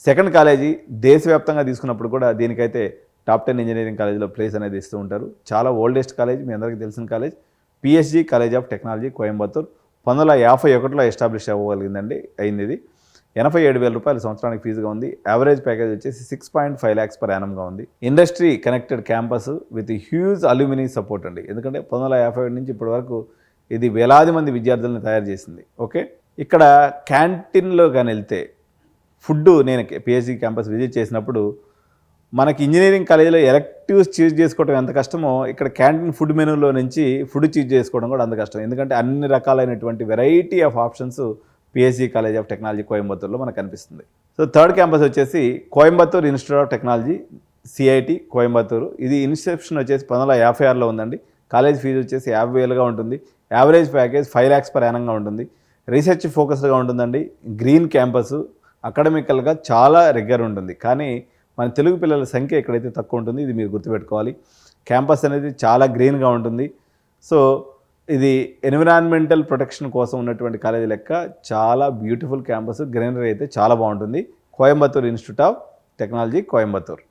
Second college దేశవ్యాప్తంగా తీసుకున్నప్పుడు కూడా దీనికైతే టాప్ 10 ఇంజనీరింగ్ కాలేజీలో ప్లేస్ అనేది ఇస్తూ ఉంటారు. చాలా ఓల్డెస్ట్ కాలేజ్, మీ అందరికీ తెలిసిన college PSG college of technology Coimbatore 1951లో ఎస్టాబ్లిష్ అయింది. ఇది 87,000 రూపాయలు సంవత్సరానికి ఫీజుగా ఉంది. యావరేజ్ ప్యాకేజ్ వచ్చేసి 6.5 lakhs per annumగా ఉంది. Industry connected campus with huge alumni support అండి. ఎందుకంటే 1957 నుంచి ఇప్పటి వరకు ఇది వేలాది మంది విద్యార్థులను తయారు చేసింది. ఓకే, ఇక్కడ క్యాంటీన్లో కానీ వెళ్తే ఫుడ్, నేను పిహెచ్డి క్యాంపస్ విజిట్ చేసినప్పుడు మనకి ఇంజనీరింగ్ కాలేజీలో ఎలెక్టివ్స్ చూస్ చేసుకోవడం ఎంత కష్టమో, ఇక్కడ క్యాంటీన్ ఫుడ్ మెనూలో నుంచి ఫుడ్ చూస్ చేసుకోవడం కూడా అంత కష్టం. ఎందుకంటే అన్ని రకాలైనటువంటి variety of options PhD college of technology కోయంబత్తూర్లో మనకు కనిపిస్తుంది. సో థర్డ్ క్యాంపస్ వచ్చేసి Coimbatore institute of technology CIT Coimbatore. ఇది ఇన్స్టిట్యూషన్ వచ్చేసి 1956లో ఉందండి. కాలేజ్ ఫీజు వచ్చేసి 50,000గా ఉంటుంది. యావరేజ్ ప్యాకేజ్ 5 lakhs per annumగా ఉంటుంది. రీసెర్చ్ ఫోకస్డ్గా ఉంటుందండి. గ్రీన్ క్యాంపస్, అకాడమికల్గా చాలా రిగ్గర్ ఉంటుంది. కానీ మన తెలుగు పిల్లల సంఖ్య ఎక్కడైతే తక్కువ ఉంటుంది, ఇది మీరు గుర్తుపెట్టుకోవాలి. క్యాంపస్ అనేది చాలా గ్రీన్గా ఉంటుంది. సో ఇది ఎన్విరాన్మెంటల్ ప్రొటెక్షన్ కోసం ఉన్నటువంటి కాలేజీ లెక్క చాలా బ్యూటిఫుల్ క్యాంపస్, గ్రీనరీ అయితే చాలా బాగుంటుంది. Coimbatore institute of technology Coimbatore.